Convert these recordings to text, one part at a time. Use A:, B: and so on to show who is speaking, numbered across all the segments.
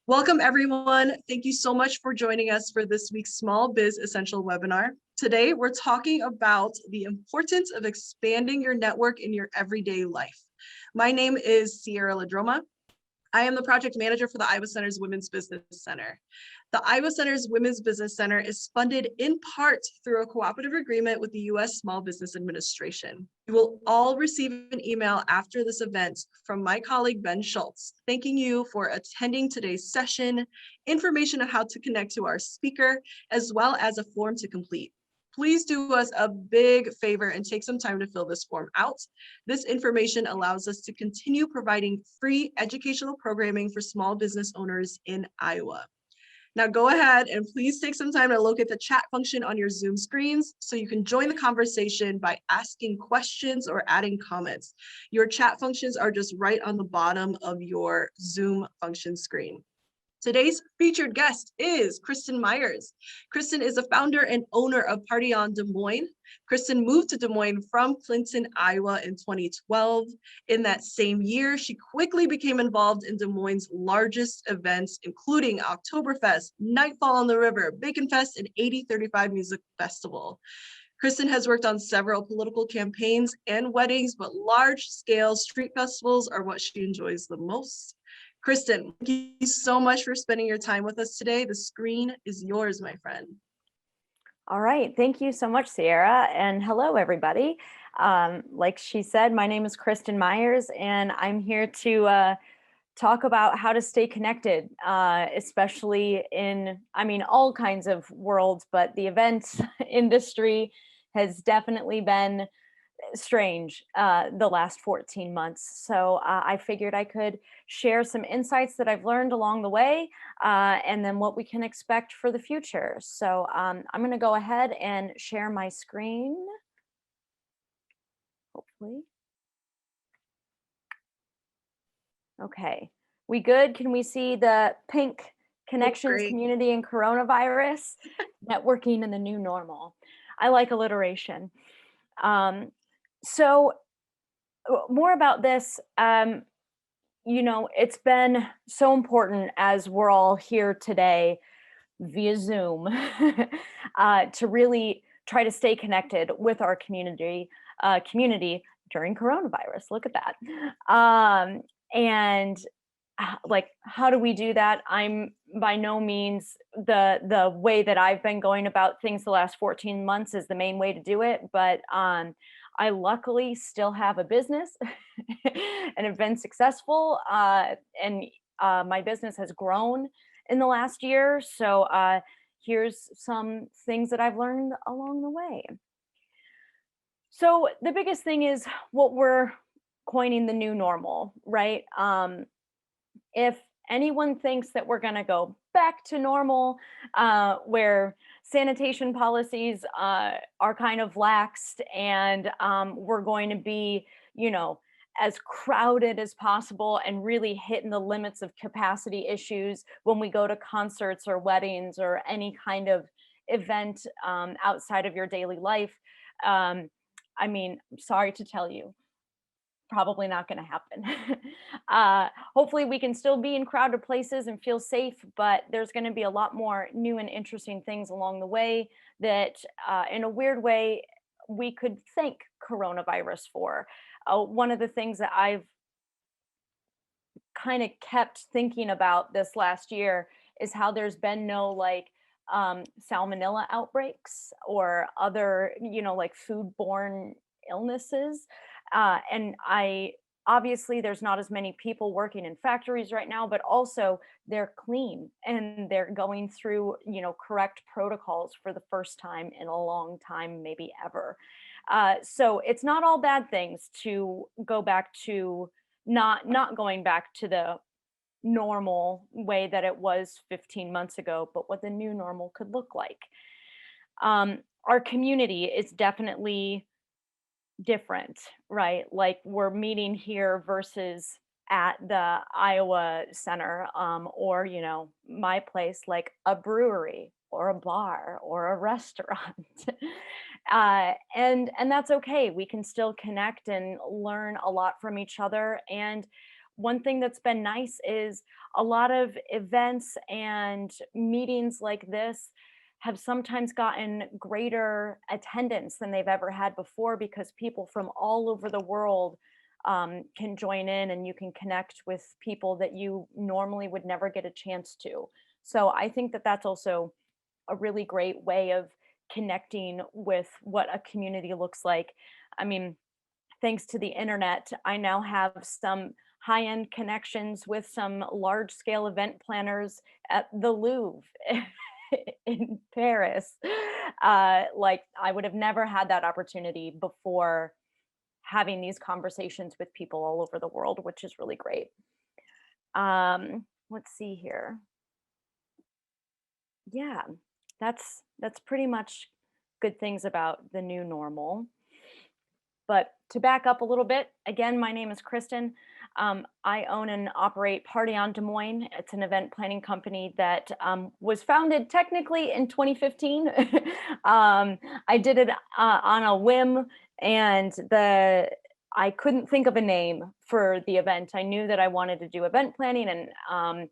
A: Welcome, everyone. Thank you so much for joining us for this week's Small Biz Essential webinar. Today, we're talking about the importance of expanding your network in your everyday life. My name is Sierra Ladroma. I am the project manager for the Iowa Center's Women's Business Center. The Iowa Center's Women's Business Center is funded in part through a cooperative agreement with the U.S. Small Business Administration. You will all receive an email after this event from my colleague, Ben Schultz, thanking you for attending today's session, information on how to connect to our speaker, as well as a form to complete. Please do us a big favor and take some time to fill this form out. This information allows us to continue providing free educational programming for small business owners in Iowa. Now go ahead and please take some time to look at the chat function on your Zoom screens so you can join the conversation by asking questions or adding comments. Your chat functions are just right on the bottom of your Zoom function screen. Today's featured guest is Kristen Meyers. Kristen is the founder and owner of Party On Des Moines. Kristen moved to Des Moines from Clinton, Iowa in 2012. In that same year, she quickly became involved in Des Moines' largest events, including Oktoberfest, Nitefall on the River, Baconfest, and 8035 Music Festival. Kristen has worked on several political campaigns and weddings, but large-scale street festivals are what she enjoys the most. Kristen, thank you so much for spending your time with us today. The screen is yours, my friend.
B: All right, thank you so much, Sierra, and hello, everybody. Like she said, my name is Kristen Myers, and I'm here to talk about how to stay connected, especially in, all kinds of worlds, but the events industry has definitely been strange the last 14 months. So I figured I could share some insights that I've learned along the way and then what we can expect for the future. So I'm going to go ahead and share my screen. Hopefully. Okay, we good? Can we see the pink connections, community, and coronavirus? Networking in the new normal. I like alliteration. So more about this, it's been so important as we're all here today via Zoom to really try to stay connected with our community during coronavirus. Look at that. And like, how do we do that? I'm by no means the way that I've been going about things the last 14 months is the main way to do it, but I luckily still have a business and have been successful, and my business has grown in the last year. So here's some things that I've learned along the way. So the biggest thing is what we're coining the new normal, right? If anyone thinks that we're going to go back to normal, where sanitation policies are kind of laxed and we're going to be, as crowded as possible and really hitting the limits of capacity issues when we go to concerts or weddings or any kind of event outside of your daily life. Sorry to tell you, probably not going to happen. Hopefully we can still be in crowded places and feel safe, but there's going to be a lot more new and interesting things along the way that in a weird way we could thank coronavirus for. One of the things that I've kind of kept thinking about this last year is how there's been no salmonella outbreaks or other, foodborne illnesses. And obviously there's not as many people working in factories right now, but also they're clean and they're going through, correct protocols for the first time in a long time, maybe ever. So it's not all bad things to go back to not going back to the normal way that it was 15 months ago, but what the new normal could look like. Our community is definitely different, right? Like we're meeting here versus at the Iowa Center, or, my place, like a brewery or a bar or a restaurant. And that's okay. We can still connect and learn a lot from each other. And one thing that's been nice is a lot of events and meetings like this have sometimes gotten greater attendance than they've ever had before because people from all over the world can join in, and you can connect with people that you normally would never get a chance to. So I think that that's also a really great way of connecting with what a community looks like. I mean, thanks to the internet, I now have some high-end connections with some large-scale event planners at the Louvre in Paris. Like I would have never had that opportunity before having these conversations with people all over the world, which is really great. Let's see here. Yeah, that's pretty much good things about the new normal. But to back up a little bit, again, my name is Kristen. I own and operate Party on Des Moines. It's an event planning company that was founded technically in 2015. I did it on a whim, and I couldn't think of a name for the event. I knew that I wanted to do event planning and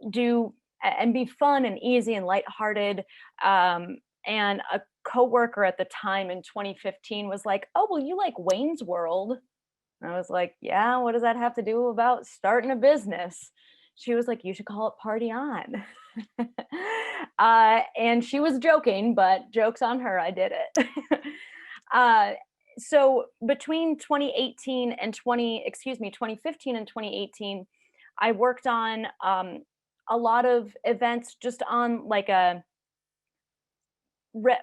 B: do and be fun and easy and lighthearted. And a coworker at the time in 2015 was like, "Oh, well, you like Wayne's World?" And I was like, "Yeah, what does that have to do about starting a business?" She was like, "You should call it Party On." And she was joking, but joke's on her. I did it. uh, so between 2015 and 2018, I worked on a lot of events just on like a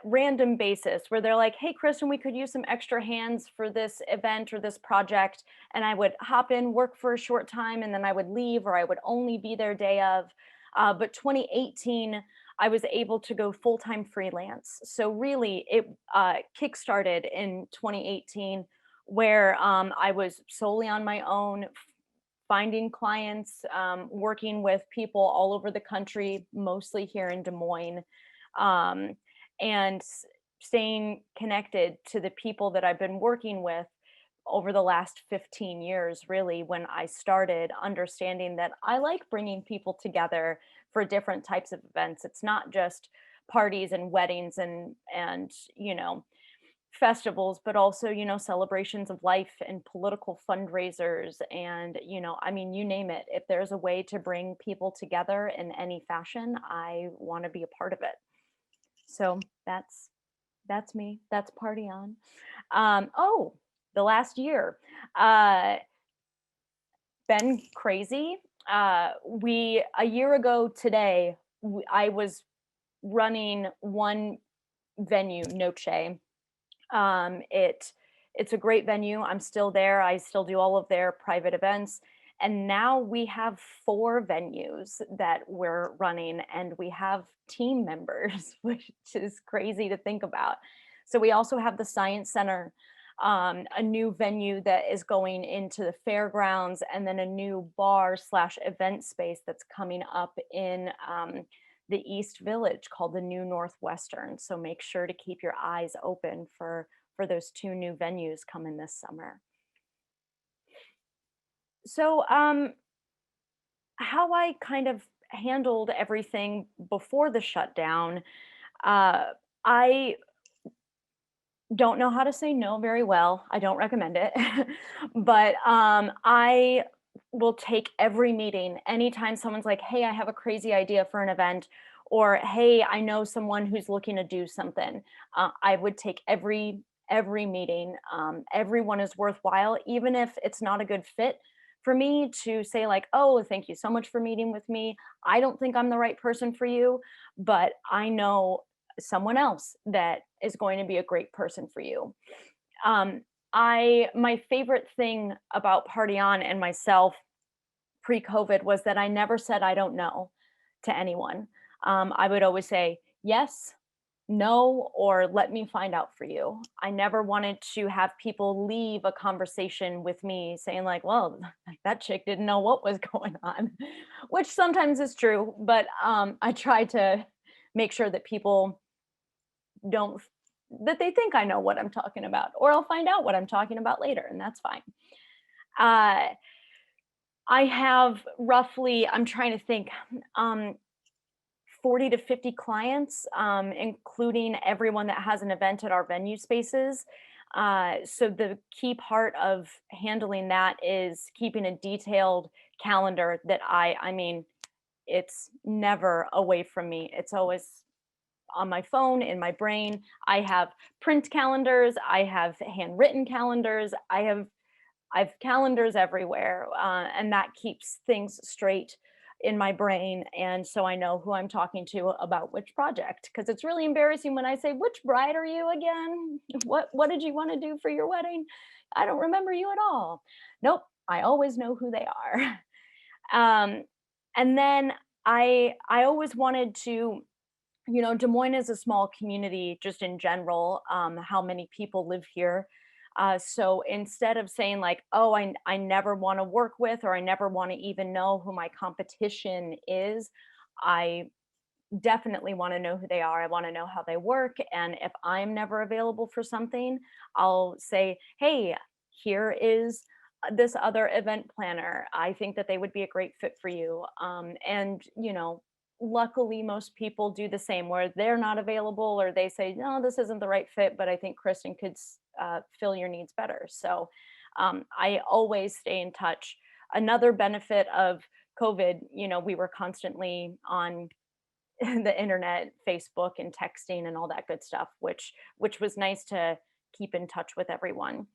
B: random basis where they're like, "Hey, Kristen, we could use some extra hands for this event or this project." And I would hop in, work for a short time, and then I would leave, or I would only be there day of. But 2018, I was able to go full-time freelance. So really, it kickstarted in 2018, where I was solely on my own, finding clients, working with people all over the country, mostly here in Des Moines. Um, and staying connected to the people that I've been working with over the last 15 years, really, when I started understanding that I like bringing people together for different types of events. It's not just parties and weddings and festivals, but also, celebrations of life and political fundraisers. And, I mean, you name it. If there's a way to bring people together in any fashion, I want to be a part of it. So that's me. That's Party On. Oh, the last year, uh, been crazy. We a year ago today, I was running one venue, Noche. It's a great venue. I'm still there. I still do all of their private events. And now we have 4 venues that we're running, and we have team members, which is crazy to think about. So we also have the Science Center, a new venue that is going into the fairgrounds, and then a new bar slash event space that's coming up in the East Village called the New Northwestern. So make sure to keep your eyes open for those 2 new venues coming this summer. So how I kind of handled everything before the shutdown, uh, I don't know how to say no very well. I don't recommend it. But I will take every meeting anytime someone's like, "Hey, I have a crazy idea for an event," or "Hey, I know someone who's looking to do something." I would take every meeting. Everyone is worthwhile, even if it's not a good fit for me, to say like, "Oh, thank you so much for meeting with me. I don't think I'm the right person for you, but I know someone else that is going to be a great person for you." My favorite thing about Party On and myself pre-COVID was that I never said I don't know to anyone. I would always say yes, no, or let me find out for you. I never wanted to have people leave a conversation with me saying like, "Well, that chick didn't know what was going on," which sometimes is true, but I try to make sure that people don't that they think I know what I'm talking about, or I'll find out what I'm talking about later, and that's fine. Uh, I have roughly, I'm trying to think, um, 40 to 50 clients, including everyone that has an event at our venue spaces. So the key part of handling that is keeping a detailed calendar that I mean, it's never away from me. It's always on my phone, in my brain. I have print calendars, I have handwritten calendars, I've calendars everywhere, and that keeps things straight in my brain. And so I know who I'm talking to about which project. Because it's really embarrassing when I say, "Which bride are you again? What did you want to do for your wedding? I don't remember you at all." Nope, I always know who they are. Um, and then I always wanted to, Des Moines is a small community just in general, how many people live here. So instead of saying like, oh, I never want to work with, or I never want to even know who my competition is, I definitely want to know who they are. I want to know how they work. And if I'm never available for something, I'll say, hey, here is this other event planner. I think that they would be a great fit for you. And luckily, most people do the same where they're not available or they say, no, this isn't the right fit, but I think Kristen could fill your needs better. So I always stay in touch. Another benefit of COVID, we were constantly on the internet, Facebook and texting and all that good stuff, which was nice to keep in touch with everyone.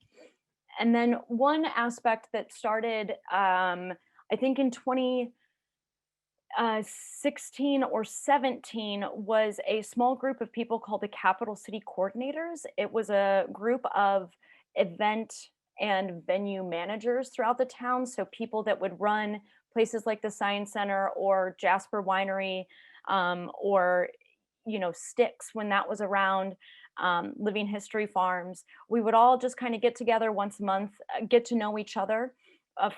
B: And then one aspect that started, I think in 2016 or 17, was a small group of people called the Capital City Coordinators. It was a group of event and venue managers throughout the town. So people that would run places like the Science Center or Jasper Winery, or Sticks when that was around, Living History Farms. We would all just kind of get together once a month, get to know each other.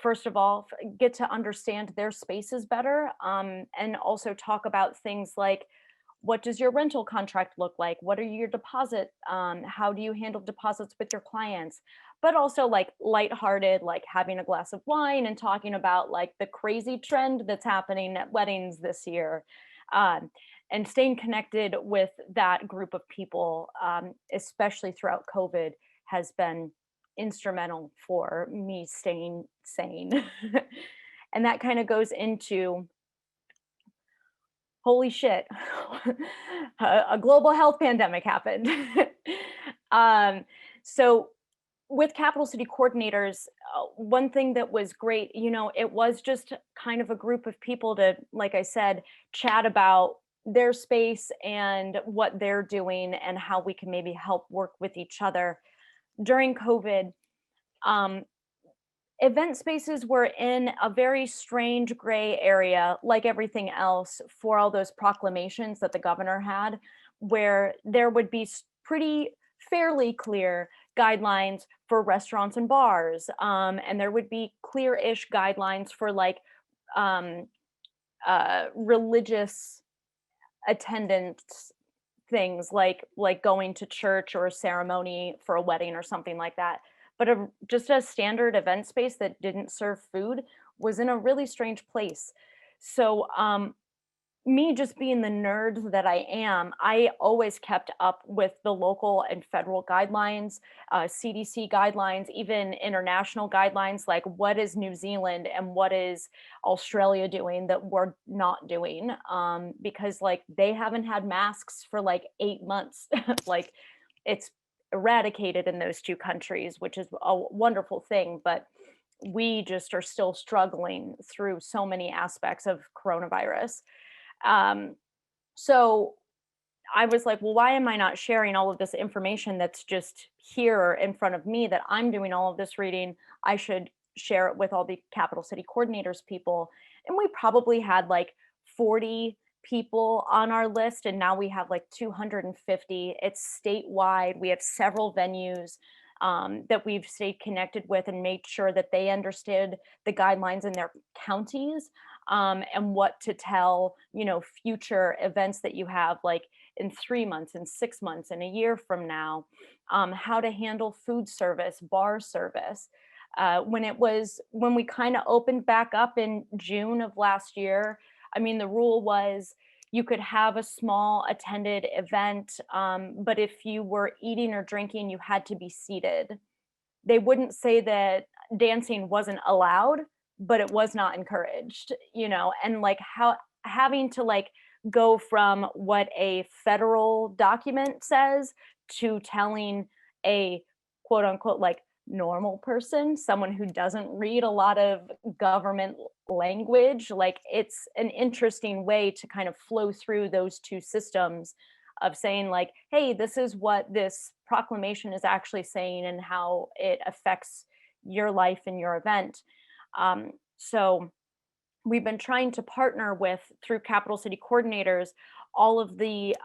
B: First of all, get to understand their spaces better, and also talk about things like, what does your rental contract look like? What are your deposit? How do you handle deposits with your clients? But also like lighthearted, like having a glass of wine and talking about like the crazy trend that's happening at weddings this year. Um, and staying connected with that group of people, especially throughout COVID, has been instrumental for me staying sane. And that kind of goes into, holy shit, a global health pandemic happened. um, so with Capital City Coordinators, one thing that was great, it was just kind of a group of people to, like I said, chat about their space and what they're doing and how we can maybe help work with each other. During COVID, um, event spaces were in a very strange gray area, like everything else, for all those proclamations that the governor had, where there would be pretty fairly clear guidelines for restaurants and bars, and there would be clear-ish guidelines for like um, religious attendance things, like going to church or a ceremony for a wedding or something like that. But just a standard event space that didn't serve food was in a really strange place. So me just being the nerd that I am, I always kept up with the local and federal guidelines, CDC guidelines, even international guidelines, like what is New Zealand and what is Australia doing that we're not doing, because like they haven't had masks for like 8 months. Like it's eradicated in those two countries, which is a wonderful thing, but we just are still struggling through so many aspects of coronavirus. um, so I was like, well, why am I not sharing all of this information that's just here in front of me, that I'm doing all of this reading? I should share it with all the Capital City Coordinators people. And we probably had like 40 people on our list, and now we have like 250. It's statewide. We have several venues that we've stayed connected with and made sure that they understood the guidelines in their counties, and what to tell, future events that you have, like in 3 months, in 6 months, in a year from now, how to handle food service, bar service. When we kind of opened back up in June of last year, I mean, the rule was you could have a small attended event, but if you were eating or drinking, you had to be seated. They wouldn't say that dancing wasn't allowed, but it was not encouraged, and like how having to like go from what a federal document says to telling a quote unquote like normal person, someone who doesn't read a lot of government language, like it's an interesting way to kind of flow through those two systems of saying like, hey, this is what this proclamation is actually saying and how it affects your life and your event. So we've been trying to partner with, through capital city coordinators, all of the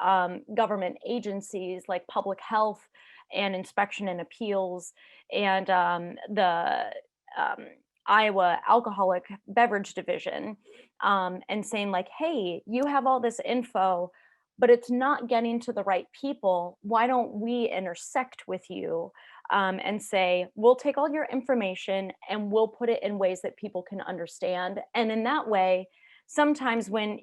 B: government agencies like public health and inspection and appeals, and the um, Iowa Alcoholic Beverage Division, and saying like, hey, you have all this info, but it's not getting to the right people. Why don't we intersect with you, and say, we'll take all your information and we'll put it in ways that people can understand. And in that way, sometimes when,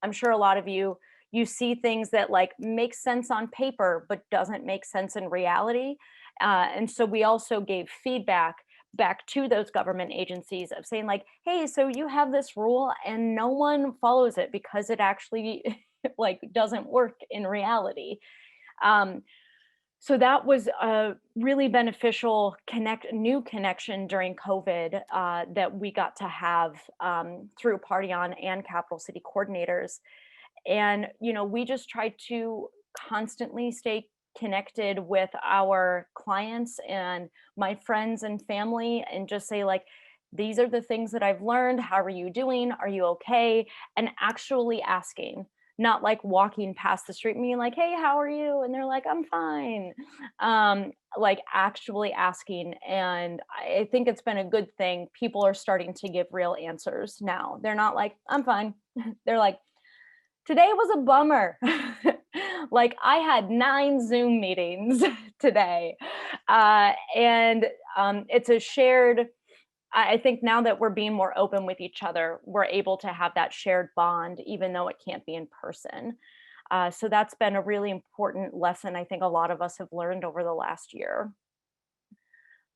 B: I'm sure a lot of you see things that like make sense on paper, but doesn't make sense in reality. And so we also gave feedback back to those government agencies of saying like, hey, so you have this rule and no one follows it because it actually like doesn't work in reality. Um, so that was a really beneficial new connection during COVID, that we got to have, through Party On and Capital City coordinators. And, we just try to constantly stay connected with our clients and my friends and family and just say like, these are the things that I've learned. How are you doing? Are you okay? And actually asking, not like walking past the street and being like, hey, how are you? And they're like, I'm fine. Like actually asking. And I think it's been a good thing. People are starting to give real answers now. They're not like, I'm fine. They're like, today was a bummer. Like I had 9 Zoom meetings today. And it's a shared, I think now that we're being more open with each other, we're able to have that shared bond, even though it can't be in person. So that's been a really important lesson I think a lot of us have learned over the last year.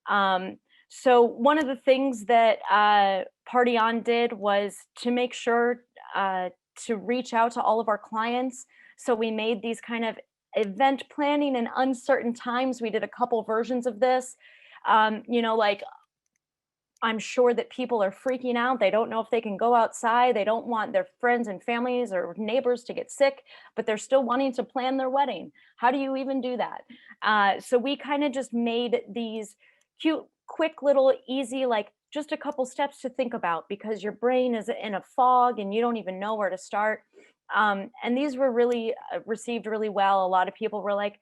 B: Um, so one of the things that Party On did was to make sure to reach out to all of our clients. So we made these kind of event planning in uncertain times. We did a couple versions of this. Like I'm sure that people are freaking out. They don't know if they can go outside. They don't want their friends and families or neighbors to get sick, but they're still wanting to plan their wedding. How do you even do that? So we kind of just made these cute, quick, little, easy, like just a couple steps to think about because your brain is in a fog and you don't even know where to start. And these were really received really well. A lot of people were like,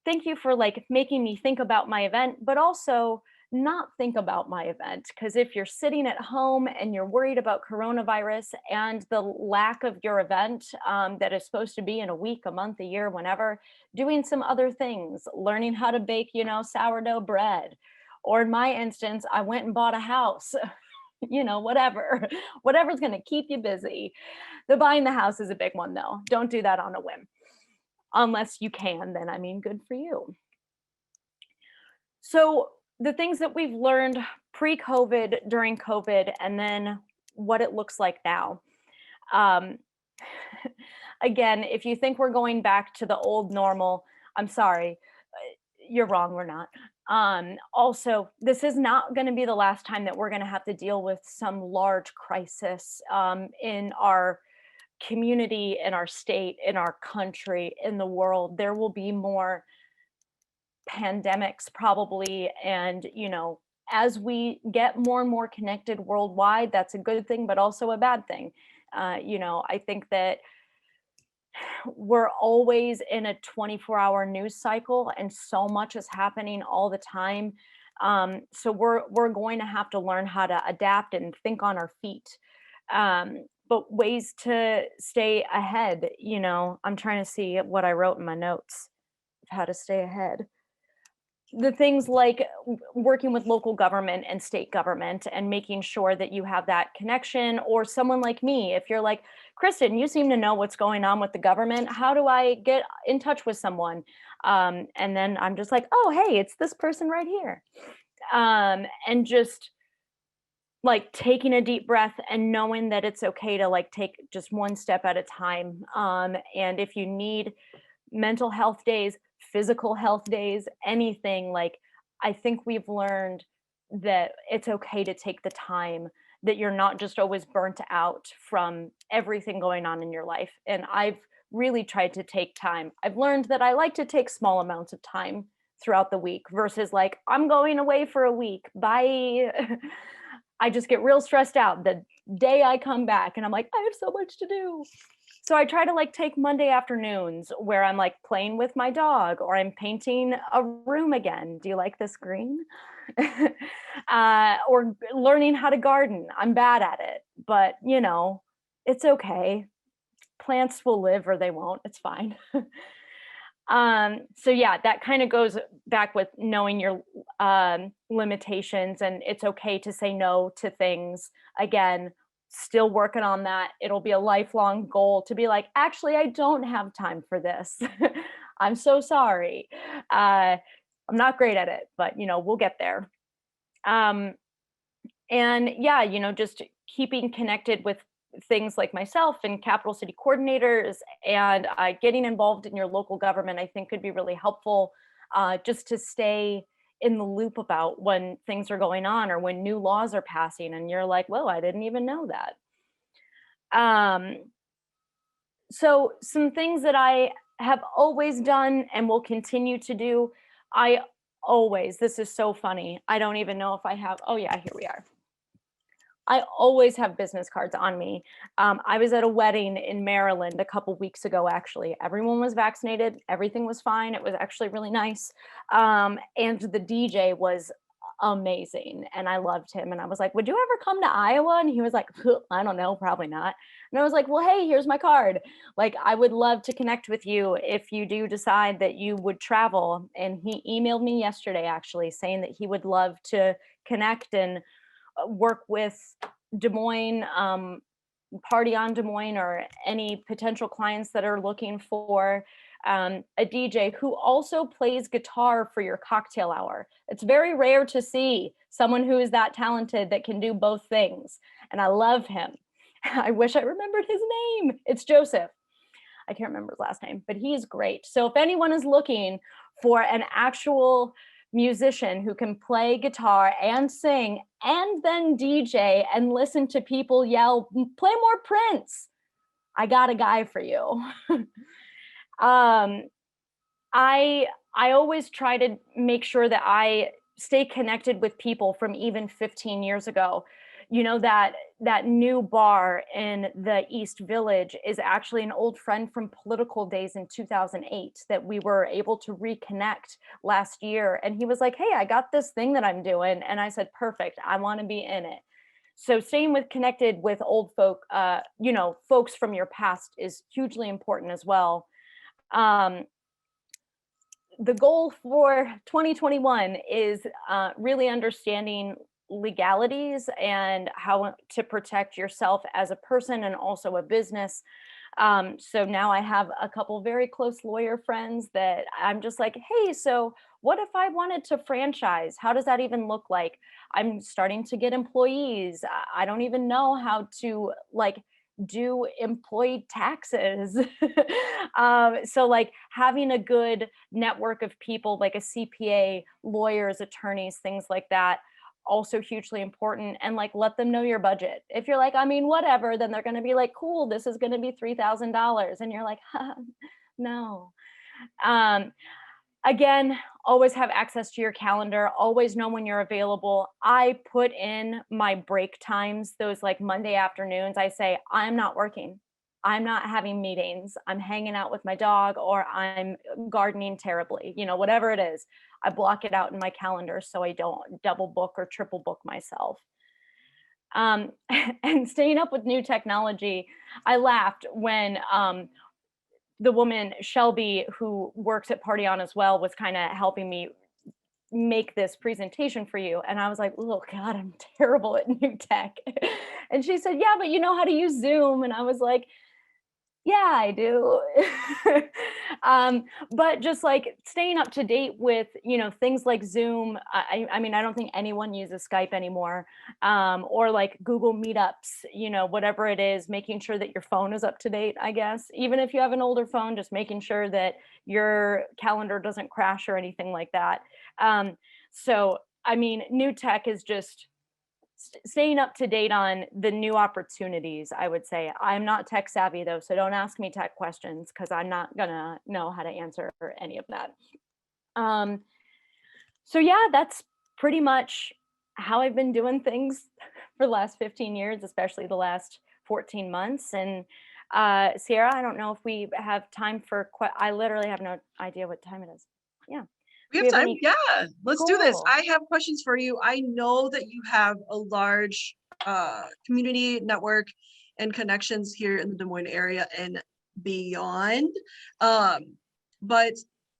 B: thank you for like making me think about my event, but also not think about my event. Because if you're sitting at home and you're worried about coronavirus and the lack of your event, that is supposed to be in a week, a month, a year, whenever, doing some other things, learning how to bake, sourdough bread. Or in my instance, I went and bought a house. Whatever's going to keep you busy. The buying the house is a big one though. Don't do that on a whim. Unless you can, then I mean, good for you. So the things that we've learned pre-COVID, during COVID, and then what it looks like now. Um, again, if you think we're going back to the old normal, I'm sorry, you're wrong, we're not. Also, this is not going to be the last time that we're going to have to deal with some large crisis in our community, in our state, in our country, in the world. There will be more pandemics probably, and as we get more and more connected worldwide, that's a good thing but also a bad thing. I think that we're always in a 24-hour news cycle and so much is happening all the time. So we're going to have to learn how to adapt and think on our feet. But ways to stay ahead, I'm trying to see what I wrote in my notes of how to stay ahead. the things like working with local government and state government and making sure that you have that connection, or someone like me, if you're like, Kristen, you seem to know what's going on with the government. How do I get in touch with someone? And then I'm just like, oh, hey, it's this person right here. And just like taking a deep breath and knowing that it's okay to like take just one step at a time. And if you need mental health days, physical health days, anything, like I think we've learned that it's okay to take the time, that you're not just always burnt out from everything going on in your life. And I've really tried to take time. I've learned that I like to take small amounts of time throughout the week versus like, I'm going away for a week. Bye. I just get real stressed out the day I come back and I'm like, I have so much to do. So I try to like take Monday afternoons where I'm like playing with my dog, or I'm painting a room again. Do you like this green? Or learning how to garden. I'm bad at it, but you know, it's okay. Plants will live or they won't. It's fine. So yeah, that kind of goes back with knowing your limitations, and it's okay to say no to things. Again, still working on that. It'll be a lifelong goal to be like, actually, I don't have time for this. I'm so sorry. I'm not great at it, but you know, we'll get there. Um, and yeah, you know, just keeping connected with things like myself and capital city coordinators, and getting involved in your local government, I think could be really helpful, just to stay in the loop about when things are going on or when new laws are passing and you're like, whoa, I didn't even know that. So some things that I have always done and will continue to do, I always, this is so funny, I don't even know if I have, oh yeah, here we are. I always have business cards on me. I was at a wedding in Maryland a couple weeks ago, actually. Everyone was vaccinated. Everything was fine. It was actually really nice. And the DJ was amazing. And I loved him. And I was like, would you ever come to Iowa? And he was like, I don't know, probably not. And I was like, well, hey, here's my card. Like, I would love to connect with you if you do decide that you would travel. And he emailed me yesterday, actually, saying that he would love to connect and work with Des Moines, Party on Des Moines, or any potential clients that are looking for a DJ who also plays guitar for your cocktail hour. It's very rare to see someone who is that talented that can do both things. And I love him. I wish I remembered his name. It's Joseph. I can't remember his last name, but he's great. So if anyone is looking for an actual musician who can play guitar and sing and then DJ and listen to people yell, play more Prince, I got a guy for you. I always try to make sure that I stay connected with people from even 15 years ago. You know, that new bar in the East Village is actually an old friend from political days in 2008 that we were able to reconnect last year. And he was like, hey, I got this thing that I'm doing. And I said, perfect, I want to be in it. So staying connected with old folk, you know, folks from your past is hugely important as well. The goal for 2021 is really understanding legalities and how to protect yourself as a person and also a business. So now I have a couple very close lawyer friends that I'm just like, hey, so what if I wanted to franchise? How does that even look like? I'm starting to get employees. I don't even know how to like do employee taxes. So like having a good network of people like a CPA, lawyers, attorneys, things like that, also hugely important. And like let them know your budget. If you're like, I mean, whatever, then they're going to be like, cool, this is going to be $3,000. And you're like, no. Again, always have access to your calendar, always know when you're available. I put in my break times, those like Monday afternoons. I say, I'm not working. I'm not having meetings. I'm hanging out with my dog, or I'm gardening terribly, you know, whatever it is. I block it out in my calendar so I don't double book or triple book myself. And staying up with new technology, I laughed when the woman Shelby, who works at Party On as well, was kind of helping me make this presentation for you. And I was like, oh God, I'm terrible at new tech. And she said, yeah, but you know how to use Zoom. And I was like, yeah, I do. But just like staying up to date with, things like Zoom. I mean, I don't think anyone uses Skype anymore, or like Google Meetups, whatever it is, making sure that your phone is up to date, I guess. Even if you have an older phone, just making sure that your calendar doesn't crash or anything like that. So, I mean, new tech is just staying up to date on the new opportunities, I would say. I'm not tech savvy though, so don't ask me tech questions because I'm not gonna know how to answer any of that. Um, so yeah, that's pretty much how I've been doing things for the last 15 years, especially the last 14 months. And Sierra, I don't know if we have time for, I literally have no idea what time it is. Yeah.
A: We
B: Do
A: have
B: we have
A: time.
B: any?
A: Yeah, let's do this.
B: Cool.
A: I have questions for you. I know that you have a large community network and connections here in the Des Moines area and beyond. But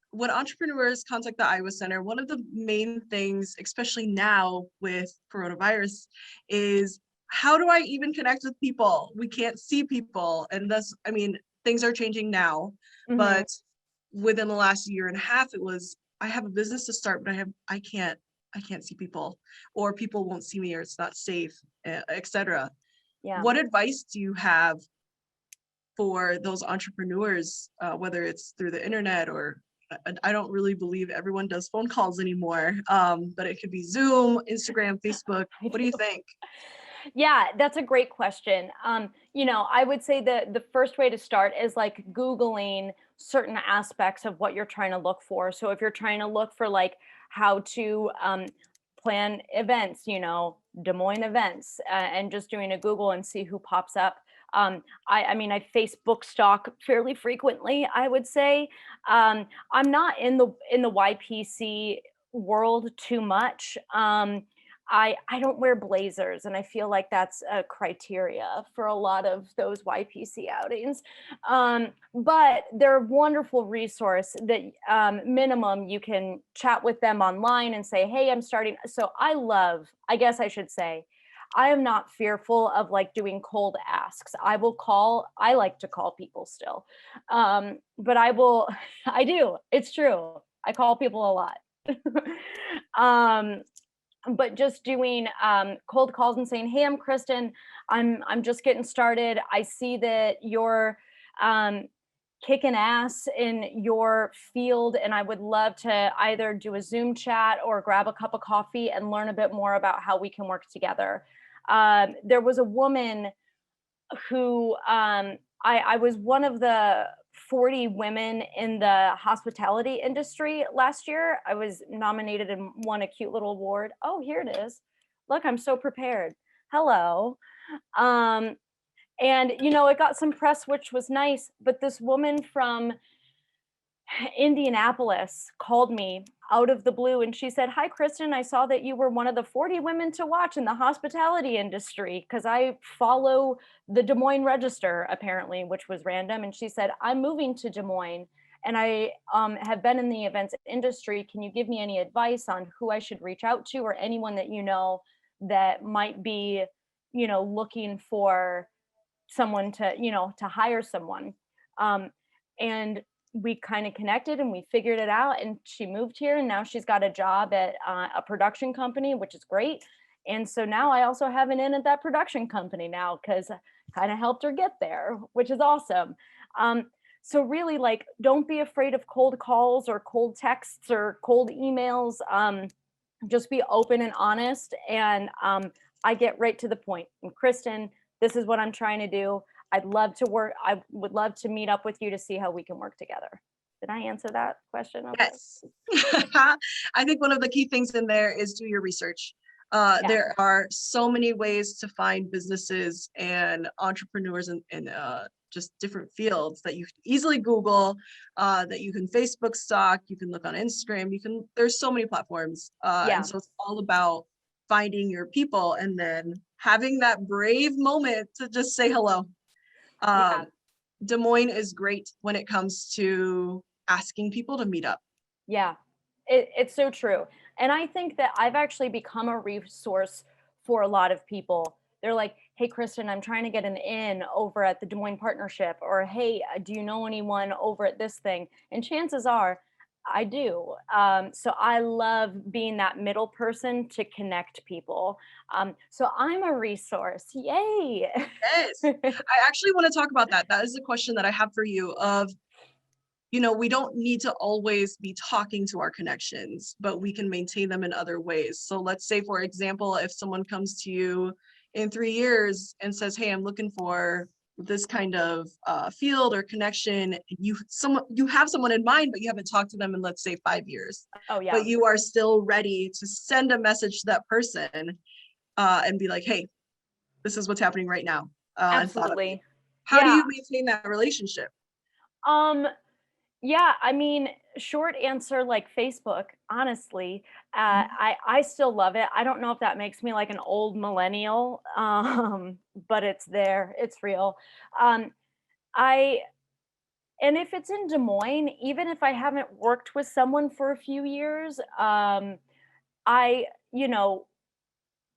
A: when entrepreneurs contact the Iowa Center, one of the main things, especially now with coronavirus, is how do I even connect with people? We can't see people. And thus, I mean, things are changing now,
B: Mhm.
A: but within the last year and a half, it was, I have a business to start, but I can't see people, or people won't see me, or it's not safe, etc.
B: Yeah.
A: What advice do you have for those entrepreneurs, whether it's through the internet or I don't really believe everyone does phone calls anymore, but it could be Zoom, Instagram, Facebook.
B: I
A: What do you
B: do.
A: think?
B: Yeah, that's a great question. I would say that the first way to start is like Googling certain aspects of what you're trying to look for. So if you're trying to look for like how to plan events, Des Moines events, and just doing a Google and see who pops up. I mean, I Facebook stalk fairly frequently, I would say. I'm not in the YPC world too much. I don't wear blazers, and I feel like that's a criteria for a lot of those YPC outings. But they're a wonderful resource that minimum you can chat with them online and say, hey, I'm starting. So I guess I should say, I am not fearful of like doing cold asks. I like to call people still. But I do, it's true. I call people a lot. um, but just doing cold calls and saying, hey, I'm Kristen, I'm just getting started, I see that you're um, kicking ass in your field, and I would love to either do a Zoom chat or grab a cup of coffee and learn a bit more about how we can work together. There was a woman who I was one of the 40 women in the hospitality industry last year. I was nominated and won a cute little award. Oh, here it is. Look, I'm so prepared. Hello. Um, and it got some press, which was nice. But this woman from Indianapolis called me out of the blue and she said, hi, Kristen, I saw that you were one of the 40 women to watch in the hospitality industry because I follow the Des Moines Register, apparently, which was random. And she said, I'm moving to Des Moines and I have been in the events industry. Can you give me any advice on who I should reach out to or anyone that that might be, looking for someone to hire someone? And we kind of connected and we figured it out, and she moved here and now she's got a job at a production company, which is great. And so now I also have an in at that production company now because I kind of helped her get there, which is awesome. So really, like, don't be afraid of cold calls or cold texts or cold emails. Just be open and honest, and I get right to the point. And Kristen, this is what I'm trying to do. I would love to meet up with you to see how we can work together. Did I answer that question? Okay.
A: Yes. I think one of the key things in there is do your research.
B: Yeah.
A: There are so many ways to find businesses and entrepreneurs in just different fields that you can easily Google, that you can Facebook stalk, you can look on Instagram, there's so many platforms.
B: Yeah.
A: And so it's all about finding your people and then having that brave moment to just say hello.
B: Yeah.
A: Des Moines is great when it comes to asking people to meet up.
B: Yeah, it's so true. And I think that I've actually become a resource for a lot of people. They're like, hey, Kristen, I'm trying to get an in over at the Des Moines Partnership, or hey, do you know anyone over at this thing? And chances are, I do. So I love being that middle person to connect people. So I'm a resource. Yay.
A: Yes. I actually want to talk about that. That is a question that I have for you of, we don't need to always be talking to our connections, but we can maintain them in other ways. So let's say, for example, if someone comes to you in 3 years and says, hey, I'm looking for this kind of field or connection, you have someone in mind, but you haven't talked to them in, let's say, 5 years,
B: Oh, yeah.
A: but you are still ready to send a message to that person and be like, hey, this is what's happening right now, and thought of you.
B: Absolutely.
A: How do
B: Yeah.
A: you maintain that relationship?
B: Um, Yeah, I mean, short answer, like Facebook, honestly. I still love it. I don't know if that makes me like an old millennial, but it's there. It's real. Um, I and if it's in Des Moines, even if I haven't worked with someone for a few years, I, you know,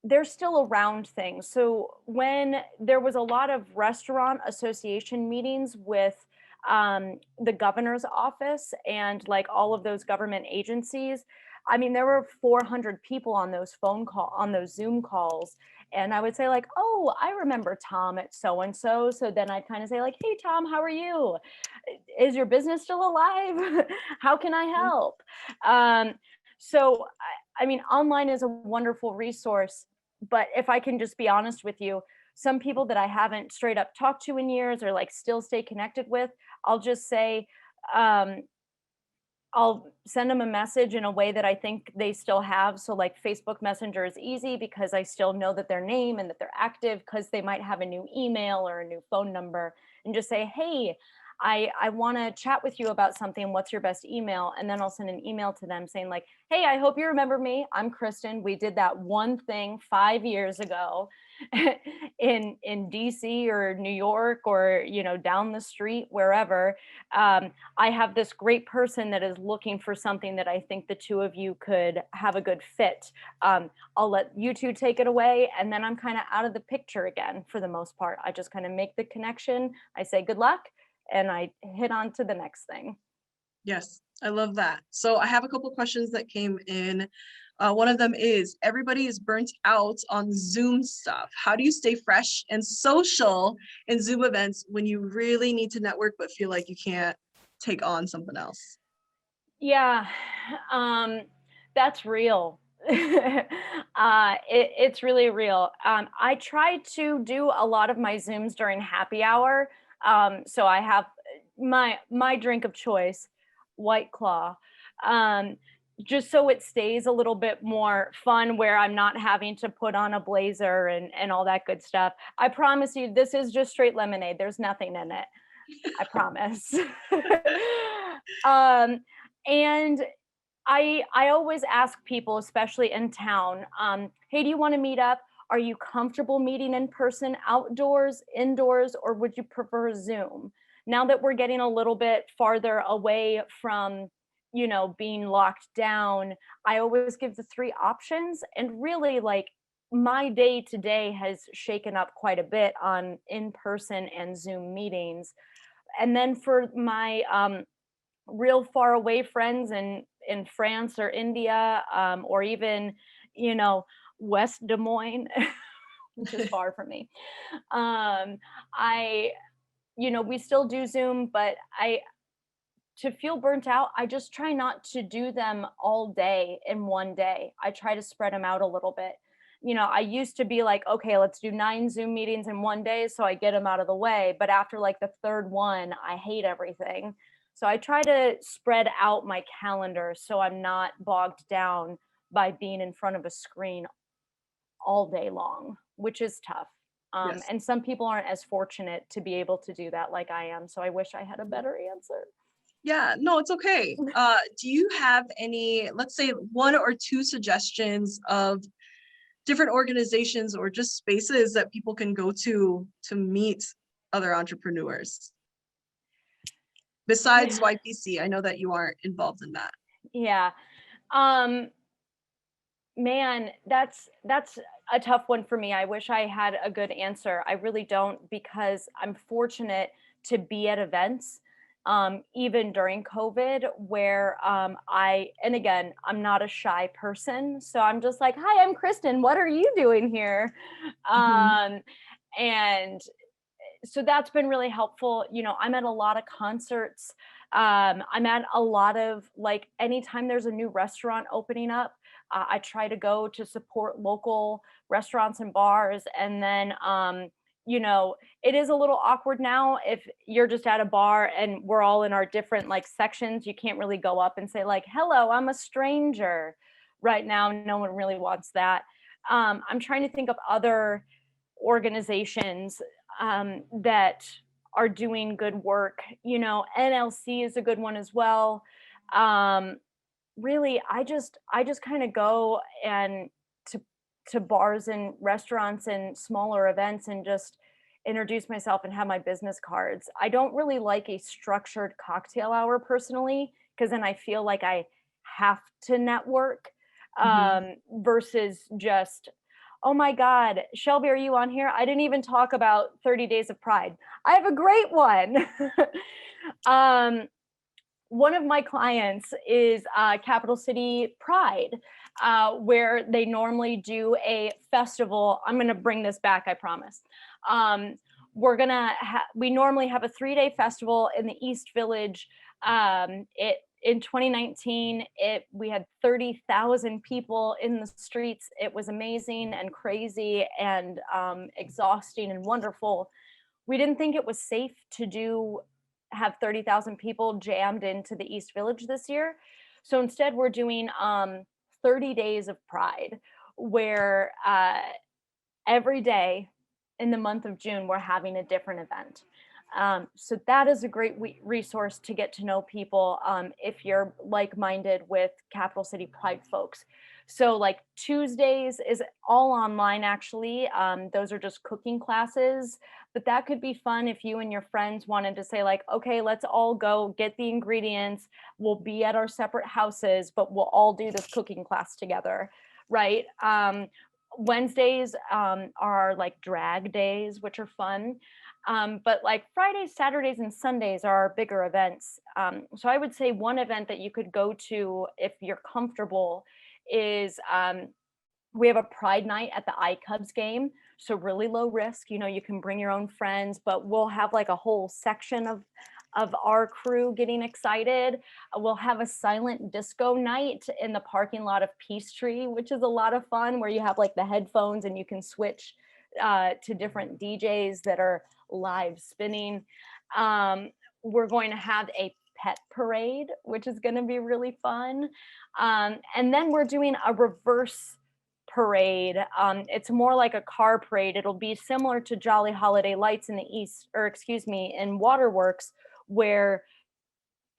B: they're still around things. So when there was a lot of restaurant association meetings with the governor's office and like all of those government agencies, I mean, there were 400 people on those Zoom calls. And I would say like, oh, I remember Tom at so and so. So then I'd kind of say like, hey, Tom, how are you? Is your business still alive? How can I help? So I mean, online is a wonderful resource, but if I can just be honest with you, some people that I haven't straight up talked to in years or like still stay connected with, I'll just say, um, I'll send them a message in a way that I think they still have. So like Facebook Messenger is easy because I still know that their name and that they're active because they might have a new email or a new phone number, and just say, hey, I want to chat with you about something. What's your best email? And then I'll send an email to them saying like, hey, I hope you remember me. I'm Kristen. We did that one thing 5 years ago in DC or New York or, down the street, wherever. I have this great person that is looking for something that I think the two of you could have a good fit. I'll let you two take it away, and then I'm kind of out of the picture again for the most part. I just kind of make the connection. I say good luck, and I hit on to the next thing.
A: Yes, I love that. So I have a couple questions that came in. One of them is, everybody is burnt out on Zoom stuff. How do you stay fresh and social in Zoom events when you really need to network but feel like you can't take on something else?
B: Yeah, that's real. It's really real. I try to do a lot of my Zooms during happy hour. So I have my drink of choice, White Claw, um, just so it stays a little bit more fun, where I'm not having to put on a blazer and all that good stuff. I promise you, this is just straight lemonade. There's nothing in it. I promise. um, and I always ask people, especially in town, hey, do you want to meet up? Are you comfortable meeting in person, outdoors, indoors, or would you prefer Zoom? Now that we're getting a little bit farther away from, being locked down, I always give the three options. And really, like, my day to day has shaken up quite a bit on in person and Zoom meetings. And then for my real far away friends in France or India, or even, you know, West Des Moines, which is far from me. I, we still do Zoom, but to feel burnt out, I just try not to do them all day in one day. I try to spread them out a little bit. I used to be like, okay, let's do 9 Zoom meetings in one day so I get them out of the way. But after like the third one, I hate everything. So I try to spread out my calendar so I'm not bogged down by being in front of a screen all day long, which is tough.
A: Yes.
B: And some people aren't as fortunate to be able to do that like I am. So I wish I had a better answer.
A: Yeah, no, it's okay. Do you have any, let's say, one or two suggestions of different organizations or just spaces that people can go to meet other entrepreneurs besides YPC? I know that you aren't involved in that.
B: Yeah. Um, Man, that's a tough one for me. I wish I had a good answer. I really don't, because I'm fortunate to be at events, even during COVID, where and again, I'm not a shy person. So I'm just like, hi, I'm Kristen. What are you doing here?
A: Mhm.
B: Um, and so that's been really helpful. I'm at a lot of concerts. I'm at a lot of, like, anytime there's a new restaurant opening up, I try to go to support local restaurants and bars. And then, it is a little awkward now if you're just at a bar and we're all in our different, like, sections. You can't really go up and say, like, hello, I'm a stranger. Right now, no one really wants that. I'm trying to think of other organizations that are doing good work. NLC is a good one as well. Um, Really, I just kind of go and to bars and restaurants and smaller events and just introduce myself and have my business cards. I don't really like a structured cocktail hour personally, because then I feel like I have to network,
A: Mhm.
B: versus just, oh my God, Shelby, are you on here? I didn't even talk about 30 Days of Pride. I have a great one. um, One of my clients is Capital City Pride, where they normally do a festival. I'm going to bring this back, I promise. Um, we normally have a 3-day festival in the East Village. It In 2019, we had 30,000 people in the streets. It was amazing and crazy and exhausting and wonderful. We didn't think it was safe to have 30,000 people jammed into the East Village this year. So instead, we're doing 30 days of Pride, where every day in the month of June, we're having a different event. So that is a great resource to get to know people, if you're like-minded with Capital City Pride folks. So, like, Tuesdays is all online, actually. Those are just cooking classes, but that could be fun if you and your friends wanted to say, like, okay, let's all go get the ingredients. We'll be at our separate houses, but we'll all do this cooking class together, right? Wednesdays are like drag days, which are fun. But like Fridays, Saturdays, and Sundays are our bigger events. So I would say one event that you could go to if you're comfortable is, we have a Pride night at the iCubs game. So really low risk. You can bring your own friends, but we'll have like a whole section of our crew getting excited. We'll have a silent disco night in the parking lot of Peachtree, which is a lot of fun, where you have like the headphones and you can switch to different DJs that are live spinning. Um, we're going to have a pet parade, which is going to be really fun. And then we're doing a reverse parade. It's more like a car parade. It'll be similar to Jolly Holiday Lights in the East, or excuse me, in Waterworks, where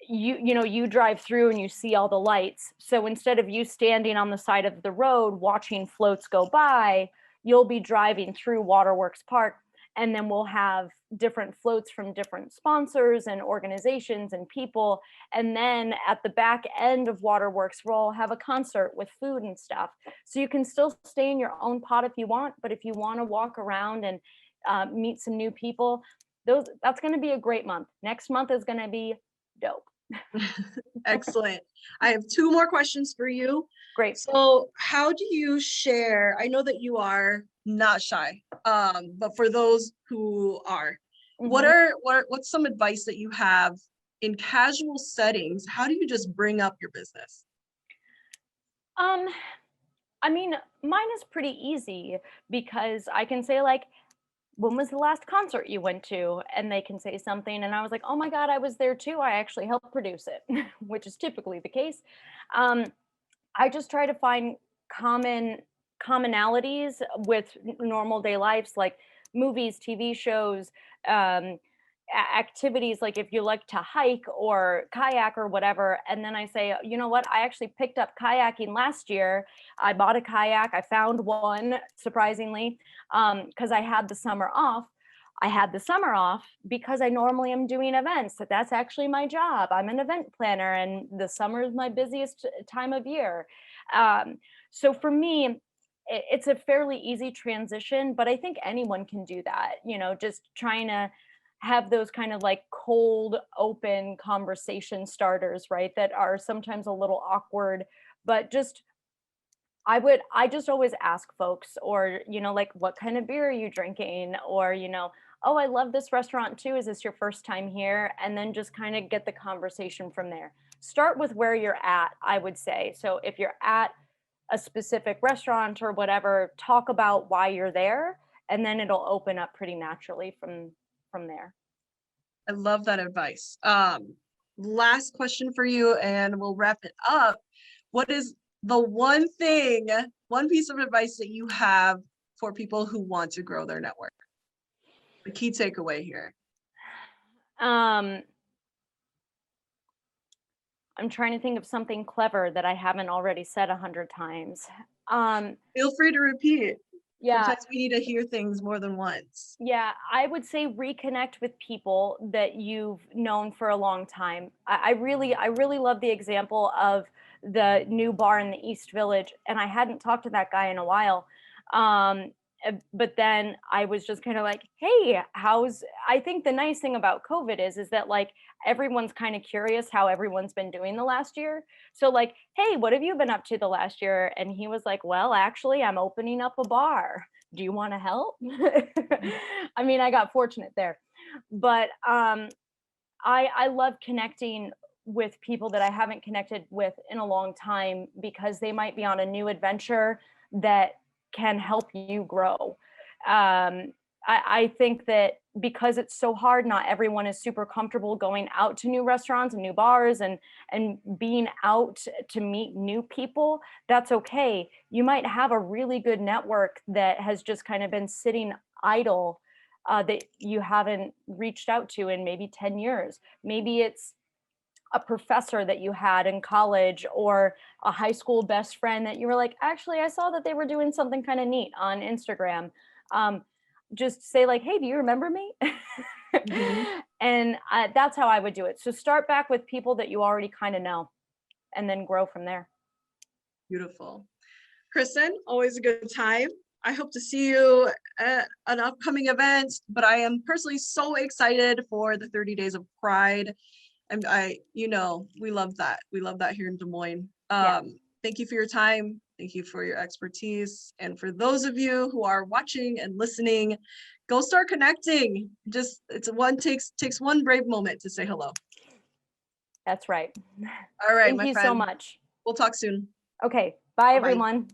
B: you drive through and you see all the lights. So instead of you standing on the side of the road watching floats go by, you'll be driving through Waterworks Park, and then we'll have different floats from different sponsors and organizations and people. And then at the back end of Waterworks, we'll have a concert with food and stuff. So you can still stay in your own pot if you want, but if you want to walk around and meet some new people, that's going to be a great month. Next month is going to be dope.
A: Excellent. I have two more questions for you.
B: Great.
A: So how do you share? I know that you are not shy, but for those who are,
B: Mhm.
A: what's some advice that you have in casual settings? How do you just bring up your business?
B: Um, I mean, mine is pretty easy, because I can say, like, when was the last concert you went to? And they can say something, and I was like, oh my God, I was there too. I actually helped produce it, which is typically the case. Um, I just try to find common commonalities with normal day lives, like movies, TV shows, um, activities, like if you like to hike or kayak or whatever. And then I say, you know what? I actually picked up kayaking last year. I bought a kayak. I found one, surprisingly, because I had the summer off. I had the summer off because I normally am doing events. That's actually my job. I'm an event planner, and the summer is my busiest time of year. So for me, it's a fairly easy transition, but I think anyone can do that, just trying to have those kind of like cold, open conversation starters, right? That are sometimes a little awkward, but I just always ask folks, or, like, what kind of beer are you drinking? Or, oh, I love this restaurant too. Is this your first time here? And then just kind of get the conversation from there. Start with where you're at, I would say. So if you're at a specific restaurant or whatever, talk about why you're there, and then it'll open up pretty naturally from there.
A: I love that advice. Last question for you, and we'll wrap it up. What is the one piece of advice that you have for people who want to grow their network? The key takeaway here.
B: I'm trying to think of something clever that I haven't already said 100 times.
A: Feel free to repeat.
B: Yeah.
A: Sometimes we need to hear things more than once.
B: Yeah, I would say reconnect with people that you've known for a long time. I really love the example of the new bar in the East Village, and I hadn't talked to that guy in a while. But then I was just kind of like, hey, I think the nice thing about COVID is that like everyone's kind of curious how everyone's been doing the last year. So like, hey, what have you been up to the last year? And he was like, well, actually, I'm opening up a bar. Do you want to help? I mean, I got fortunate there, but I love connecting with people that I haven't connected with in a long time, because they might be on a new adventure that can help you grow. I think that because it's so hard, not everyone is super comfortable going out to new restaurants and new bars and being out to meet new people. That's okay. You might have a really good network that has just kind of been sitting idle, that you haven't reached out to in maybe 10 years. Maybe it's a professor that you had in college, or a high school best friend that you were like, actually, I saw that they were doing something kind of neat on Instagram. Just say like, hey, do you remember me?
A: Mhm.
B: And that's how I would do it. So start back with people that you already kind of know, and then grow from there.
A: Beautiful. Kristen, always a good time. I hope to see you at an upcoming event, but I am personally so excited for the 30 Days of Pride. And we love that. We love that here in Des Moines.
B: Yeah.
A: Thank you for your time. Thank you for your expertise. And for those of you who are watching and listening, go start connecting. Takes one brave moment to say hello.
B: That's right.
A: All right,
B: Thank
A: my
B: you
A: friend.
B: so much.
A: We'll talk soon.
B: Okay. Bye,
A: Bye-bye.
B: everyone.